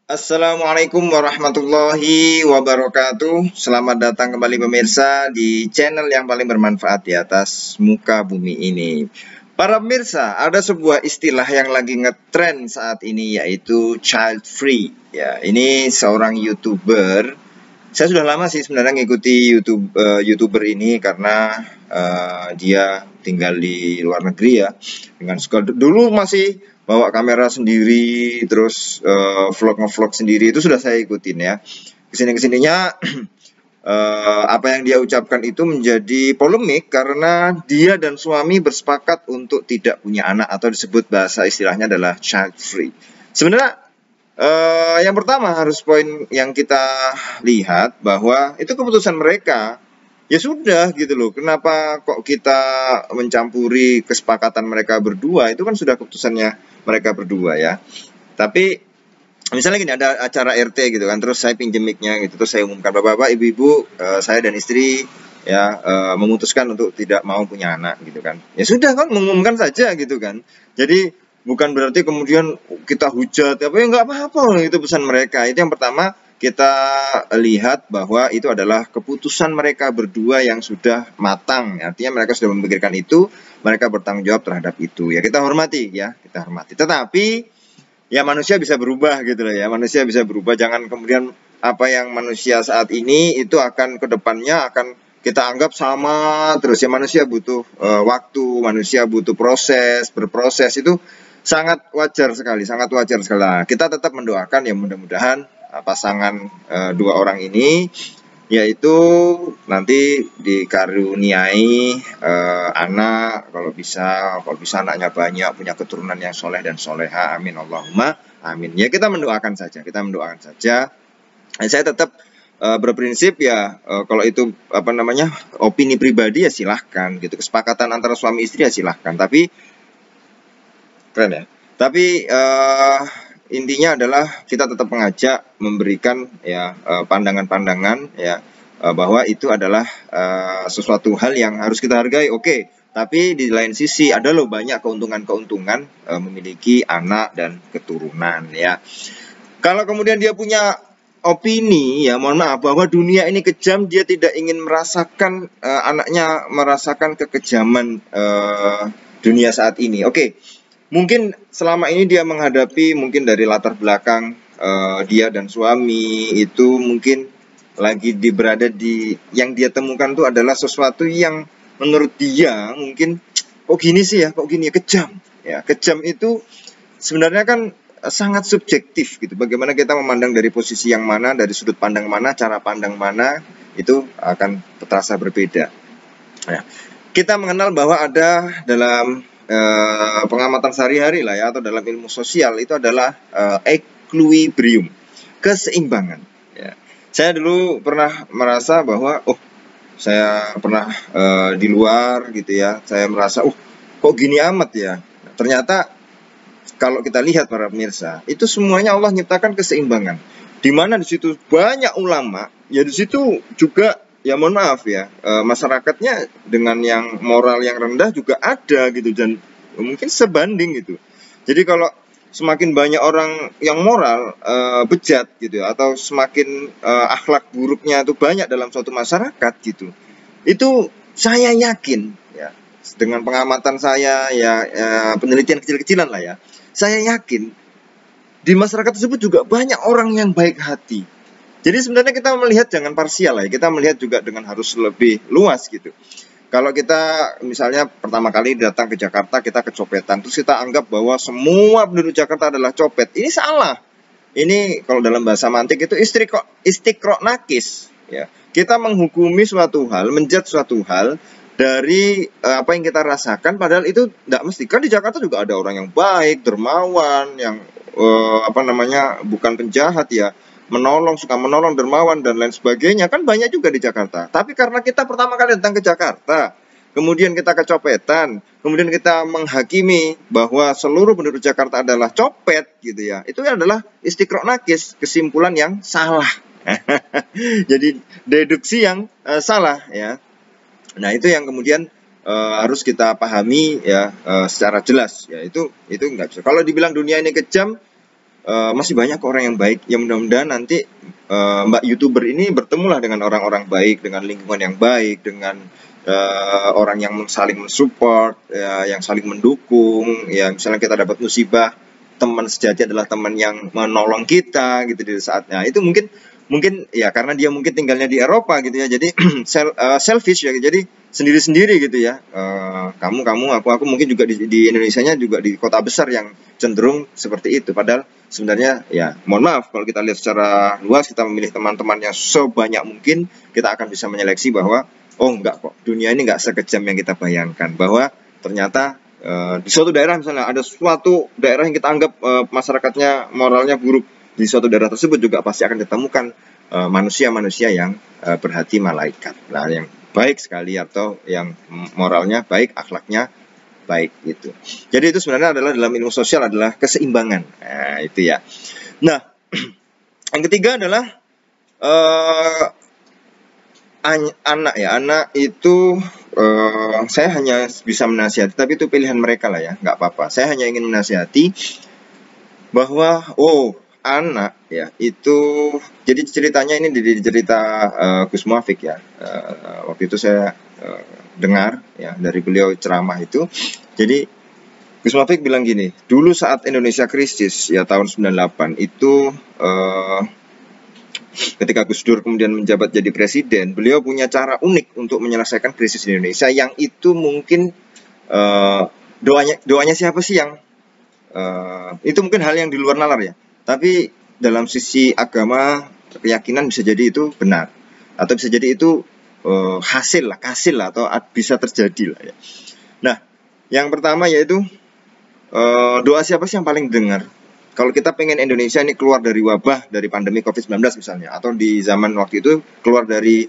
Assalamualaikum warahmatullahi wabarakatuh. Selamat datang kembali pemirsa di channel yang paling bermanfaat di atas muka bumi ini. Para pemirsa, ada sebuah istilah yang lagi ngetrend saat ini, yaitu child free. Ya, ini seorang YouTuber. Saya sudah lama sih sebenarnya ngikuti YouTuber ini karena dia tinggal di luar negeri ya. Dengan dulu masih bawa kamera sendiri, terus vlog-ngevlog sendiri, itu sudah saya ikutin ya. Kesininya apa yang dia ucapkan itu menjadi polemik karena dia dan suami bersepakat untuk tidak punya anak, atau disebut bahasa istilahnya adalah child free. Sebenarnya yang pertama harus poin yang kita lihat bahwa itu keputusan mereka. Ya sudah gitu loh, kenapa kok kita mencampuri kesepakatan mereka berdua? Itu kan sudah keputusannya mereka berdua ya. Tapi misalnya gini, ada acara RT gitu kan, terus saya pinjem mic-nya gitu, terus saya umumkan, bapak-bapak, ibu-ibu, saya dan istri ya memutuskan untuk tidak mau punya anak gitu kan. Ya sudah kan, mengumumkan saja gitu kan. Jadi bukan berarti kemudian kita hujat apa ya, nggak apa-apa, itu pesan mereka. Itu yang pertama, kita lihat bahwa itu adalah keputusan mereka berdua yang sudah matang. Artinya mereka sudah memikirkan itu, mereka bertanggung jawab terhadap itu. Ya kita hormati ya, kita hormati. Tetapi ya manusia bisa berubah gitu loh ya. Manusia bisa berubah, jangan kemudian apa yang manusia saat ini itu akan kedepannya akan kita anggap sama terus ya. Manusia butuh waktu, manusia butuh proses, berproses itu sangat wajar sekali, sangat wajar sekali. Nah, kita tetap mendoakan ya, mudah-mudahan pasangan dua orang ini yaitu nanti dikaruniai anak, kalau bisa anaknya banyak, punya keturunan yang soleh dan soleha, amin Allahumma amin. Ya kita mendoakan saja, Dan saya tetap berprinsip ya, kalau itu apa namanya opini pribadi ya silahkan gitu, kesepakatan antara suami istri ya silahkan, tapi keren ya. Tapi intinya adalah kita tetap mengajak, memberikan ya pandangan-pandangan ya, bahwa itu adalah sesuatu hal yang harus kita hargai. Oke, tapi di lain sisi ada loh banyak keuntungan-keuntungan memiliki anak dan keturunan ya. Kalau kemudian dia punya opini ya, mohon maaf, bahwa dunia ini kejam, dia tidak ingin merasakan anaknya merasakan kekejaman dunia saat ini. Oke. Mungkin selama ini dia menghadapi, mungkin dari latar belakang dia dan suami itu mungkin lagi berada di, yang dia temukan itu adalah sesuatu yang menurut dia mungkin kok gini sih ya, kok gini ya, kejam. Ya, kejam itu sebenarnya kan sangat subjektif gitu. Bagaimana kita memandang dari posisi yang mana, dari sudut pandang mana, cara pandang mana, itu akan terasa berbeda. Ya. Kita mengenal bahwa ada dalam pengamatan sehari-hari lah ya, atau dalam ilmu sosial itu adalah equilibrium, keseimbangan ya. Saya dulu pernah merasa bahwa saya pernah di luar gitu ya, saya merasa kok gini amat ya. Ternyata kalau kita lihat para pemirsa, itu semuanya Allah nyiptakan keseimbangan, di mana di situ banyak ulama ya, di situ juga ya mohon maaf ya, masyarakatnya dengan yang moral yang rendah juga ada gitu, dan mungkin sebanding gitu. Jadi kalau semakin banyak orang yang moral bejat gitu, atau semakin akhlak buruknya itu banyak dalam suatu masyarakat gitu, itu saya yakin ya, dengan pengamatan saya ya, penelitian kecil-kecilan lah ya, saya yakin di masyarakat tersebut juga banyak orang yang baik hati. Jadi sebenarnya kita melihat jangan parsial lah ya, kita melihat juga dengan harus lebih luas gitu. Kalau kita misalnya pertama kali datang ke Jakarta, kita kecopetan, terus kita anggap bahwa semua penduduk Jakarta adalah copet, ini salah. Ini kalau dalam bahasa mantik itu istiqro nakis ya. Kita menghukumi suatu hal, menjudge suatu hal dari apa yang kita rasakan, padahal itu tidak mesti. Kan di Jakarta juga ada orang yang baik, dermawan, yang bukan penjahat ya, suka menolong, dermawan dan lain sebagainya, kan banyak juga di Jakarta. Tapi karena kita pertama kali datang ke Jakarta, kemudian kita kecopetan, kemudian kita menghakimi bahwa seluruh penduduk Jakarta adalah copet gitu ya, itu adalah istiqro nakis, kesimpulan yang salah. Jadi deduksi yang salah ya. Nah itu yang kemudian harus kita pahami ya, secara jelas ya, itu nggak bisa. Kalau dibilang dunia ini kejam, masih banyak orang yang baik. Ya mudah-mudahan nanti Mbak YouTuber ini bertemulah dengan orang-orang baik, dengan lingkungan yang baik, dengan orang yang saling mensupport, ya, yang saling mendukung. Ya misalnya kita dapat musibah, teman sejati adalah teman yang menolong kita gitu di saatnya. Itu mungkin ya karena dia mungkin tinggalnya di Eropa gitu ya, jadi selfish ya, jadi sendiri-sendiri gitu ya. Kamu, aku mungkin juga di Indonesianya juga di kota besar yang cenderung seperti itu. Padahal sebenarnya ya mohon maaf kalau kita lihat secara luas, kita memilih teman-teman yang sebanyak mungkin, kita akan bisa menyeleksi bahwa oh enggak kok, dunia ini enggak sekejam yang kita bayangkan, bahwa ternyata di suatu daerah misalnya ada suatu daerah yang kita anggap masyarakatnya moralnya buruk, di suatu daerah tersebut juga pasti akan ditemukan manusia-manusia yang berhati malaikat, nah yang baik sekali, atau yang moralnya baik, akhlaknya baik gitu. Jadi itu sebenarnya adalah dalam ilmu sosial adalah keseimbangan. Nah, itu ya. Nah, yang ketiga adalah anak itu saya hanya bisa menasihati, tapi itu pilihan mereka lah ya, nggak apa-apa. Saya hanya ingin menasihati bahwa anak ya itu, jadi ceritanya ini di cerita Gus Muafik ya. Waktu itu saya dengar ya dari beliau ceramah itu. Jadi Gus Muafik bilang gini, dulu saat Indonesia krisis ya tahun 98 itu, ketika Gus Dur kemudian menjabat jadi presiden, beliau punya cara unik untuk menyelesaikan krisis di Indonesia, yang itu mungkin doanya siapa sih yang itu mungkin hal yang di luar nalar ya, tapi dalam sisi agama, keyakinan bisa jadi itu benar, atau bisa jadi itu hasil lah, atau bisa terjadi lah ya. Nah, yang pertama yaitu doa siapa sih yang paling dengar? Kalau kita pengen Indonesia ini keluar dari wabah, dari pandemi COVID-19 misalnya, atau di zaman waktu itu keluar dari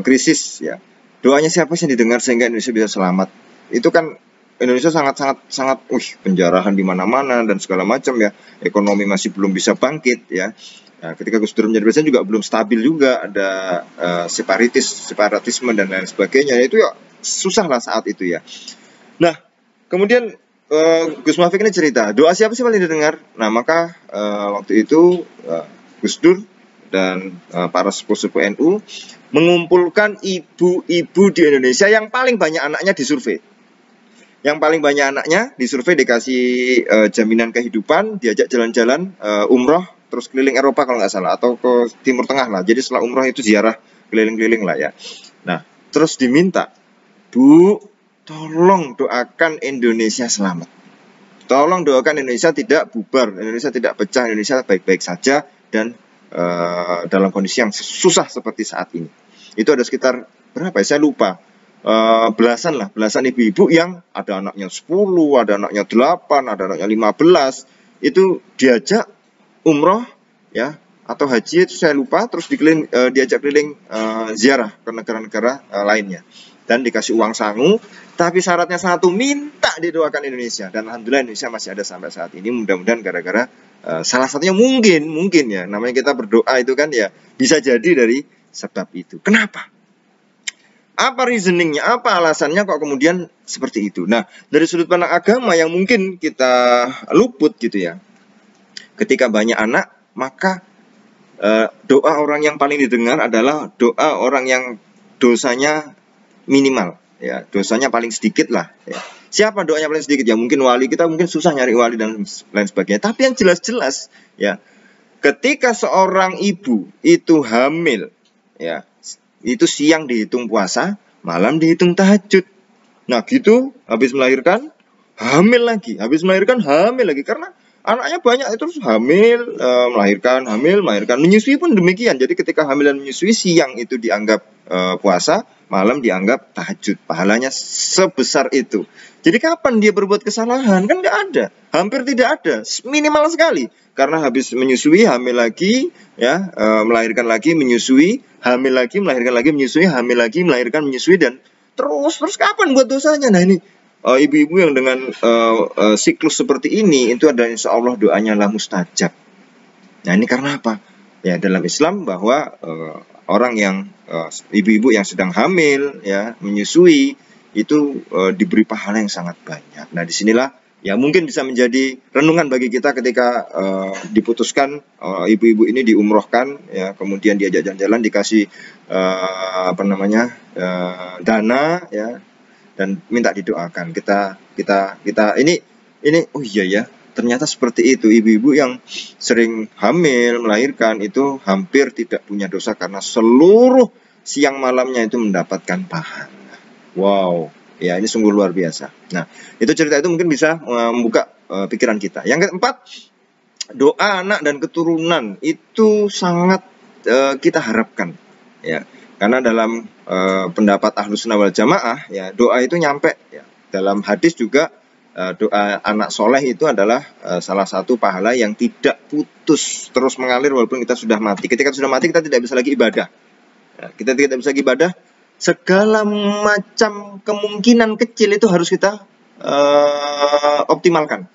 krisis ya, doanya siapa sih yang didengar sehingga Indonesia bisa selamat? Itu kan Indonesia sangat penjarahan di mana-mana dan segala macam ya, ekonomi masih belum bisa bangkit ya. Nah, ketika Gus Dur menjadi presiden juga belum stabil juga, ada separatisme dan lain sebagainya. Itu ya susah lah saat itu ya. Nah, kemudian Gus Muafik ini cerita, doa siapa sih paling didengar? Nah, maka waktu itu Gus Dur dan para sepuh-sepuh NU mengumpulkan ibu-ibu di Indonesia yang paling banyak anaknya disurvei. Yang paling banyak anaknya disurvei, dikasih jaminan kehidupan, diajak jalan-jalan umroh, terus keliling Eropa kalau nggak salah, atau ke Timur Tengah lah. Jadi setelah umroh itu ziarah keliling-keliling lah ya. Nah, terus diminta, Bu, tolong doakan Indonesia selamat. Tolong doakan Indonesia tidak bubar, Indonesia tidak pecah, Indonesia baik-baik saja dan dalam kondisi yang susah seperti saat ini. Itu ada sekitar berapa ya? Saya lupa. Belasan ibu-ibu yang ada anaknya 10, ada anaknya 8, ada anaknya 15, itu diajak umroh ya atau haji, itu saya lupa, terus diajak keliling ziarah ke negara-negara lainnya dan dikasih uang sangu, tapi syaratnya satu, minta didoakan Indonesia. Dan alhamdulillah Indonesia masih ada sampai saat ini. Mudah-mudahan gara-gara salah satunya mungkin ya, namanya kita berdoa itu kan ya, bisa jadi dari sebab itu. Kenapa? Apa reasoningnya, apa alasannya kok kemudian seperti itu? Nah, dari sudut pandang agama yang mungkin kita luput gitu ya, ketika banyak anak, maka doa orang yang paling didengar adalah doa orang yang dosanya minimal ya, dosanya paling sedikit lah ya. Siapa doanya paling sedikit? Ya mungkin wali, kita mungkin susah nyari wali dan lain sebagainya. Tapi yang jelas-jelas ya, ketika seorang ibu itu hamil ya, itu siang dihitung puasa, malam dihitung tahajud. Nah gitu, habis melahirkan hamil lagi, karena anaknya banyak, itu hamil, melahirkan, menyusui pun demikian. Jadi ketika hamil dan menyusui, siang itu dianggap puasa, malam dianggap tahajud. Pahalanya sebesar itu. Jadi kapan dia berbuat kesalahan? Kan nggak ada, hampir tidak ada, minimal sekali. Karena habis menyusui, hamil lagi, ya, melahirkan lagi, menyusui, hamil lagi, melahirkan lagi, menyusui, hamil lagi, melahirkan, menyusui, dan terus kapan buat dosanya? Nah ini ibu-ibu yang dengan siklus seperti ini, itu adalah insya Allah doanya lah mustajab. Nah ini karena apa? Ya dalam Islam bahwa orang yang ibu-ibu yang sedang hamil, ya, menyusui, itu diberi pahala yang sangat banyak. Nah disinilah Ya mungkin bisa menjadi renungan bagi kita ketika diputuskan ibu-ibu ini diumrohkan, ya kemudian diajak jalan-jalan, dikasih dana, ya, dan minta didoakan. Kita ini oh iya ya, ternyata seperti itu. Ibu-ibu yang sering hamil, melahirkan itu hampir tidak punya dosa karena seluruh siang malamnya itu mendapatkan pahala. Wow, ya ini sungguh luar biasa. Nah, itu cerita itu mungkin bisa membuka pikiran kita. Yang keempat, doa anak dan keturunan itu sangat kita harapkan, ya. Karena dalam pendapat Ahlus Sunnah wal Jamaah, ya, doa itu nyampe, ya. Dalam hadis juga doa anak soleh itu adalah salah satu pahala yang tidak putus, terus mengalir walaupun kita sudah mati. Ketika sudah mati kita tidak bisa lagi ibadah. Ya, kita tidak bisa lagi ibadah. Segala macam kemungkinan kecil itu harus kita optimalkan.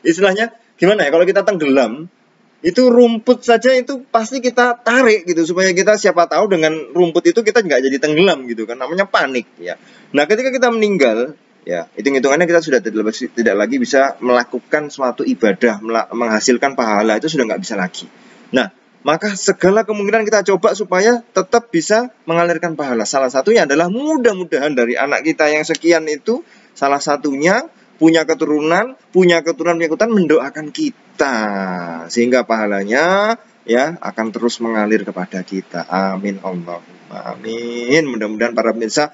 Istilahnya gimana ya, kalau kita tenggelam, itu rumput saja itu pasti kita tarik gitu, supaya kita siapa tahu dengan rumput itu kita nggak jadi tenggelam gitu kan, namanya panik ya. Nah ketika kita meninggal, ya hitung-hitungannya kita sudah tidak lagi bisa melakukan suatu ibadah, menghasilkan pahala, itu sudah nggak bisa lagi. Nah maka segala kemungkinan kita coba supaya tetap bisa mengalirkan pahala. Salah satunya adalah mudah-mudahan dari anak kita yang sekian itu, salah satunya punya keturunan mendoakan kita, sehingga pahalanya ya akan terus mengalir kepada kita. Amin Allahumma amin. Mudah-mudahan para pemirsa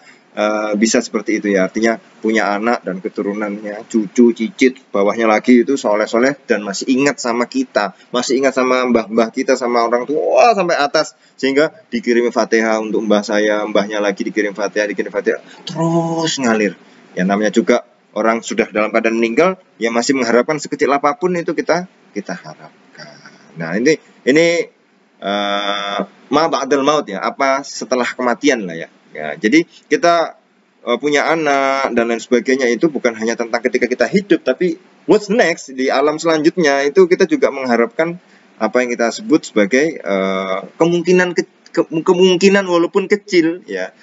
bisa seperti itu ya, artinya punya anak dan keturunannya, cucu, cicit, bawahnya lagi itu soleh-soleh dan masih ingat sama kita, masih ingat sama mbah-mbah kita, sama orang tua sampai atas, sehingga dikirim Fatihah untuk mbah saya, mbahnya lagi dikirim Fatihah, terus ngalir. Ya namanya juga orang sudah dalam keadaan meninggal, ya masih mengharapkan sekecil apapun itu kita harapkan. Nah ini ma ba'dal maut ya, apa setelah kematian lah ya. Ya, jadi kita punya anak dan lain sebagainya itu bukan hanya tentang ketika kita hidup, tapi what's next di alam selanjutnya, itu kita juga mengharapkan apa yang kita sebut sebagai kemungkinan walaupun kecil ya.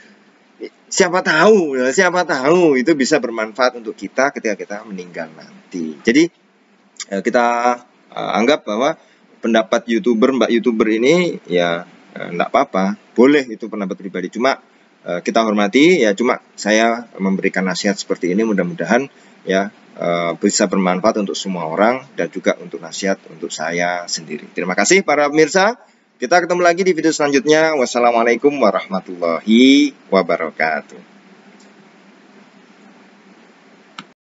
Siapa tahu itu bisa bermanfaat untuk kita ketika kita meninggal nanti. Jadi kita anggap bahwa pendapat mbak youtuber ini ya enggak apa-apa, boleh itu pendapat pribadi, cuma kita hormati ya. Cuma saya memberikan nasihat seperti ini, mudah-mudahan ya bisa bermanfaat untuk semua orang dan juga untuk nasihat untuk saya sendiri. Terima kasih para pemirsa. Kita ketemu lagi di video selanjutnya. Wassalamualaikum warahmatullahi wabarakatuh.